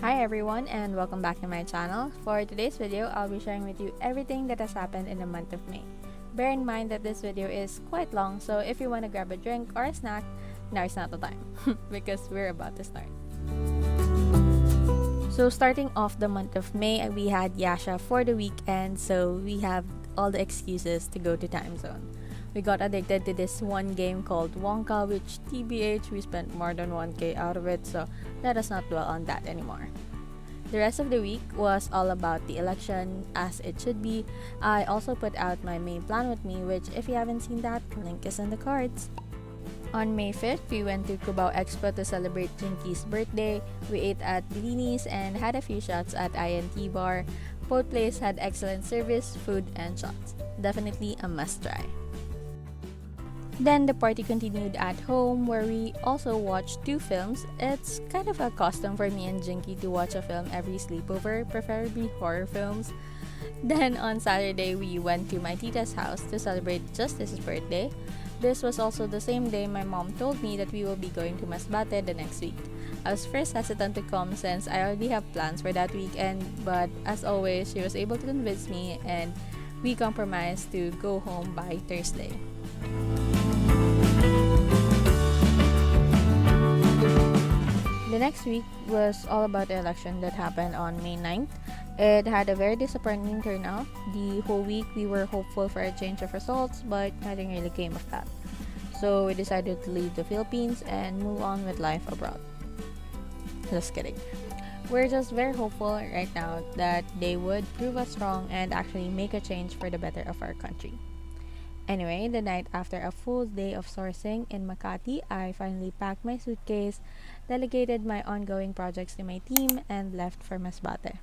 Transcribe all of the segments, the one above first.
Hi everyone and welcome back to my channel. For today's video, I'll be sharing with you everything that has happened in the month of May. Bear in mind that this video is quite long, so if you want to grab a drink or a snack, now is not the time because we're about to start. So starting off the month of May, we had Yasha for the weekend, so we have all the excuses to go to time zone. We got addicted to this one game called Wonka, which TBH we spent more than 1k out of it, so let us not dwell on that anymore. The rest of the week was all about the election, as it should be. I also put out my May plan with me, which if you haven't seen that, link is in the cards. On May 5th, we went to Cubao Expo to celebrate Jinky's birthday. We ate at Bellini's and had a few shots at INT Bar. Both places had excellent service, food, and shots. Definitely a must try. Then the party continued at home, where we also watched 2 films. It's kind of a custom for me and Jinky to watch a film every sleepover, preferably horror films. Then on Saturday, we went to my tita's house to celebrate Justice's birthday. This was also the same day my mom told me that we will be going to Masbate the next week. I was first hesitant to come since I already have plans for that weekend, but as always, she was able to convince me and we compromised to go home by Thursday. The next week was all about the election that happened on May 9th. It had a very disappointing turnout. The whole week we were hopeful for a change of results, but nothing really came of that. So we decided to leave the Philippines and move on with life abroad. Just kidding. We're just very hopeful right now that they would prove us wrong and actually make a change for the better of our country. Anyway, the night after a full day of sourcing in Makati, I finally packed my suitcase, delegated my ongoing projects to my team, and left for Masbate.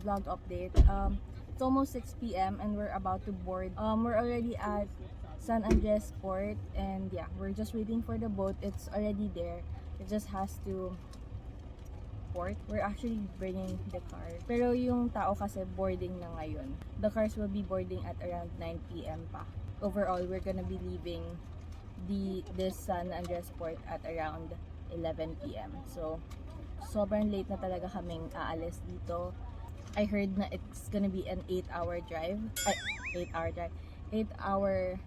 vlog update. It's almost 6 p.m. and we're about to board. We're already at San Andres Port, and yeah, we're just waiting for the boat. It's already there. It just has to port. We're actually bringing the car. Pero yung tao kasi boarding na ngayon. The cars will be boarding at around 9 p.m. pa. Overall, we're gonna be leaving this San Andres Port at around 11 p.m. So, sobrang late na talaga kaming aalis dito. I heard na it's gonna be an 8-hour drive. 8-hour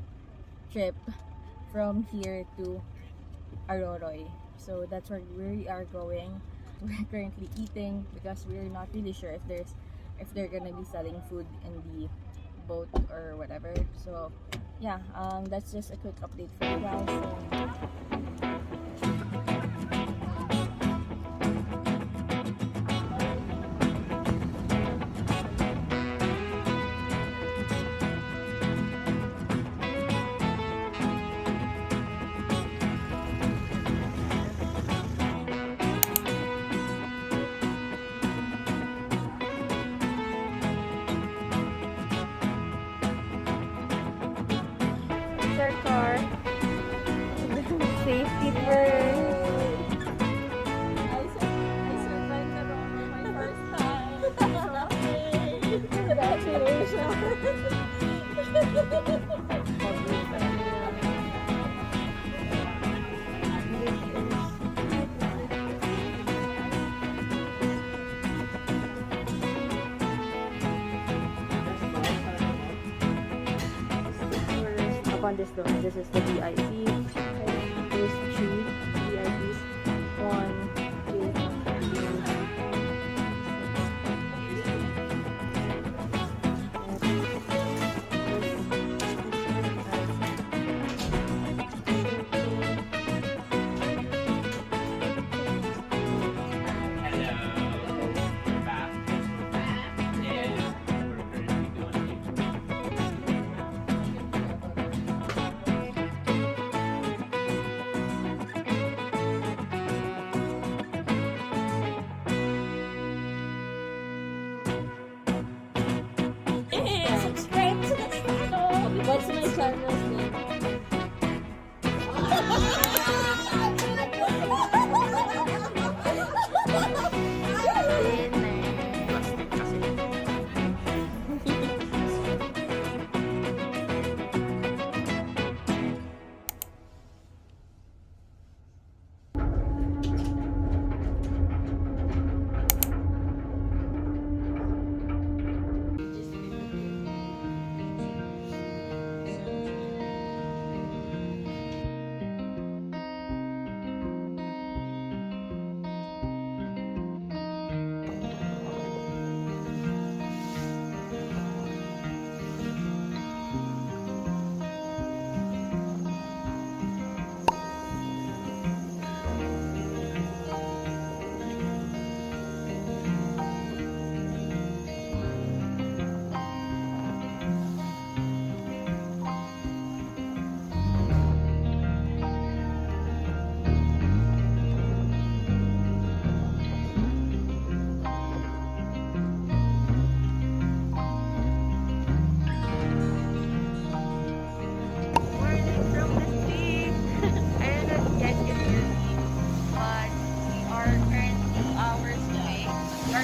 trip from here to Aroroy. So that's where we are going. We're currently eating because we're not really sure if they're gonna be selling food in the boat or whatever. So yeah, that's just a quick update for you guys. Our car. Safety first. I survived the road for my first time. Congratulations. On this door, this is the VIP. There's 3 VIPs. 1, 2, subscribe to the channel. What's my channel's name?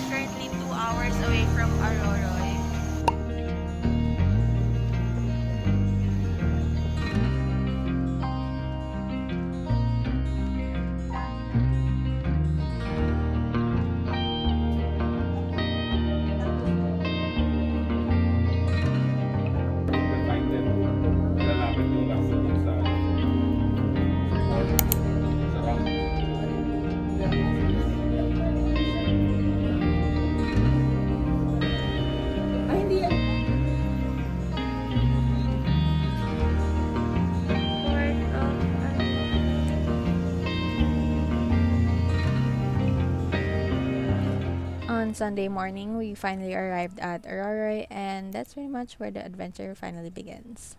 Currently 2 hours away from Aroroy. On Sunday morning, we finally arrived at Aroroy, and that's pretty much where the adventure finally begins.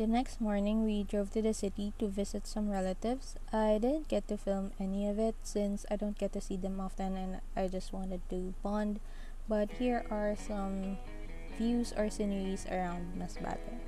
The next morning, we drove to the city to visit some relatives. I didn't get to film any of it since I don't get to see them often and I just wanted to bond. But here are some views or sceneries around Masbate.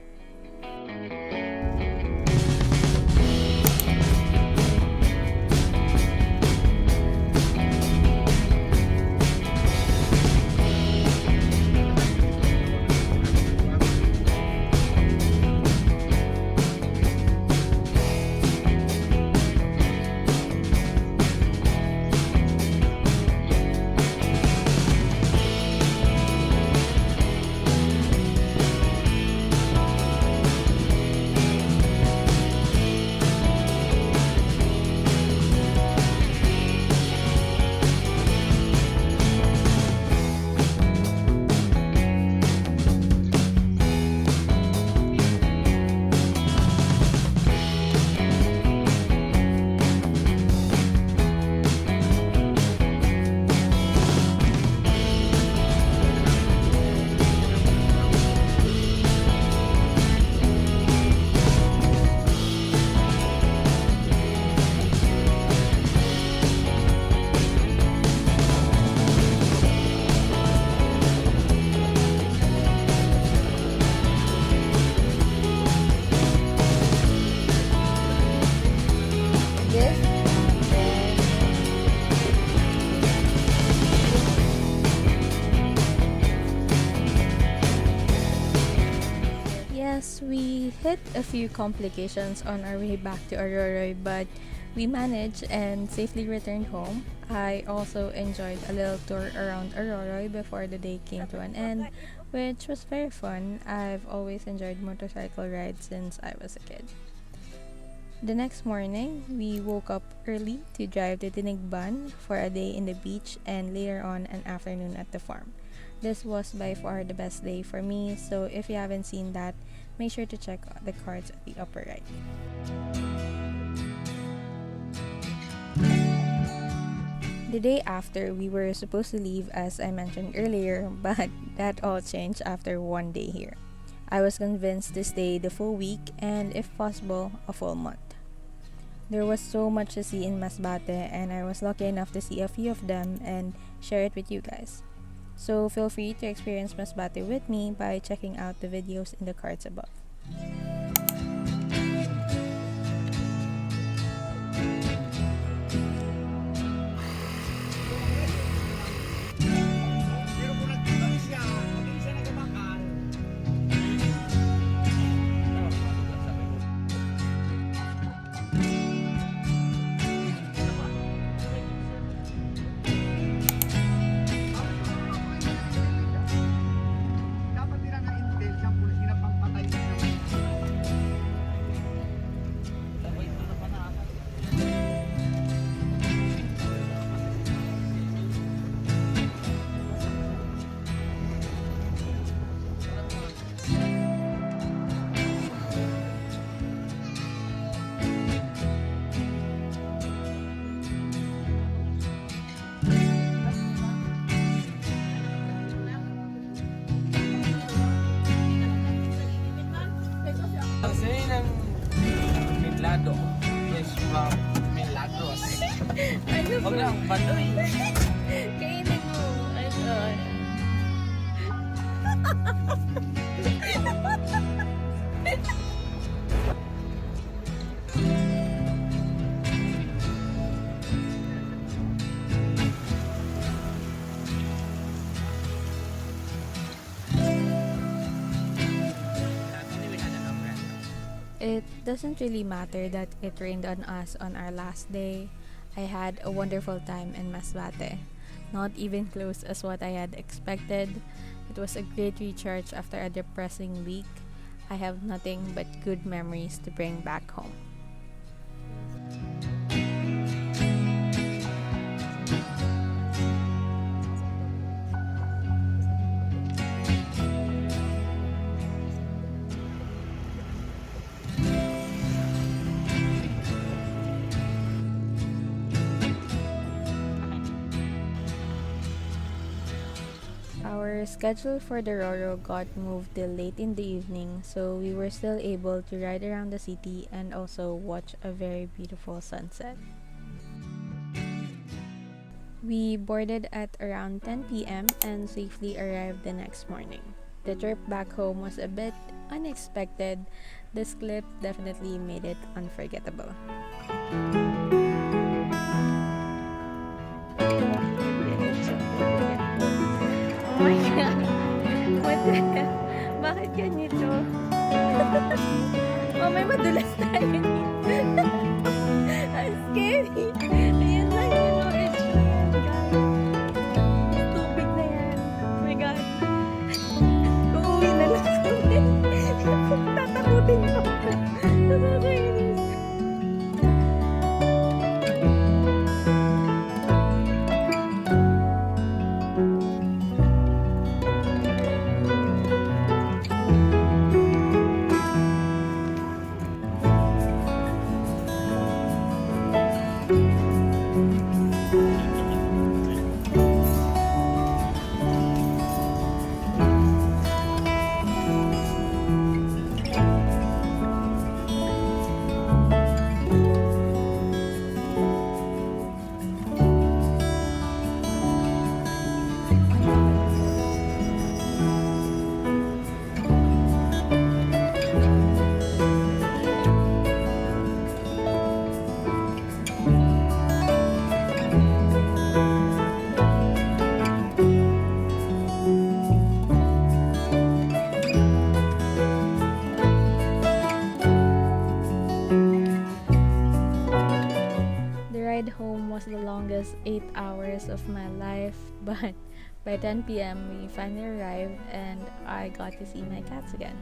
Yes, we hit a few complications on our way back to Aroroy, but we managed and safely returned home. I also enjoyed a little tour around Aroroy before the day came to an end, which was very fun. I've always enjoyed motorcycle rides since I was a kid. The next morning, we woke up early to drive to Tinigban for a day in the beach and later on an afternoon at the farm. This was by far the best day for me, so if you haven't seen that, make sure to check the cards at the upper right. The day after, we were supposed to leave as I mentioned earlier, but that all changed after one day here. I was convinced to stay the full week and, if possible, a full month. There was so much to see in Masbate and I was lucky enough to see a few of them and share it with you guys. So feel free to experience Masbate with me by checking out the videos in the cards above. Yes, ma'am. Milagros. Ano Huwag na ang badoy. Kainin mo. It doesn't really matter that it rained on us on our last day. I had a wonderful time in Masbate. Not even close as what I had expected. It was a great recharge after a depressing week. I have nothing but good memories to bring back home. Our Our schedule for the Roro got moved till late in the evening, so we were still able to ride around the city and also watch a very beautiful sunset. We boarded at around 10 p.m. and safely arrived the next morning. The trip back home was a bit unexpected. This clip definitely made it unforgettable. Oh my God! What the hell? Bakit ganito? Oh, may madulas tayo dito. Ang scary! Ayan lang yun, no? It's yan, guys. Tubig na yan. Oh my God. Uuwi na lang kami. Tatakutin ko. Nakakainis. Home was the longest 8 hours of my life, but by 10 p.m. we finally arrived and I got to see my cats again.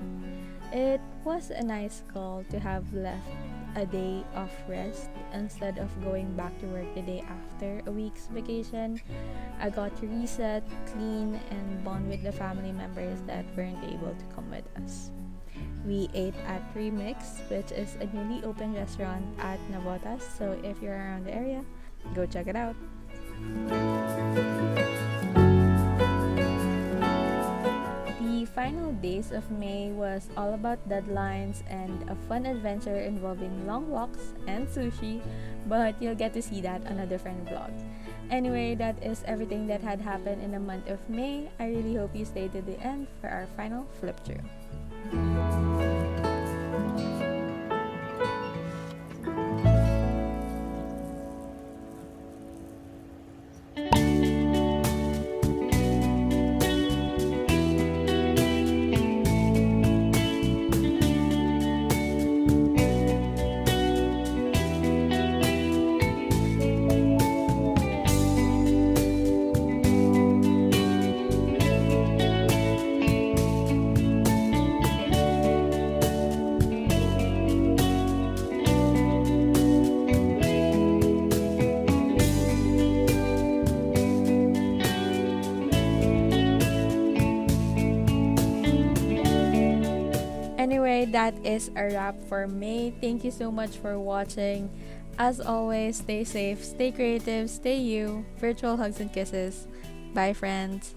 It was a nice call to have left a day of rest instead of going back to work the day after a week's vacation. I got to reset, clean, and bond with the family members that weren't able to come with us. We ate at Remix, which is a newly opened restaurant at Navotas, so if you're around the area, go check it out. The final days of May was all about deadlines and a fun adventure involving long walks and sushi, but you'll get to see that on a different vlog. Anyway, that is everything that had happened in the month of May. I really hope you stay to the end for our final flip through. Anyway, that is a wrap for May. Thank you so much for watching. As always, stay safe, stay creative, stay you. Virtual hugs and kisses. Bye, friends.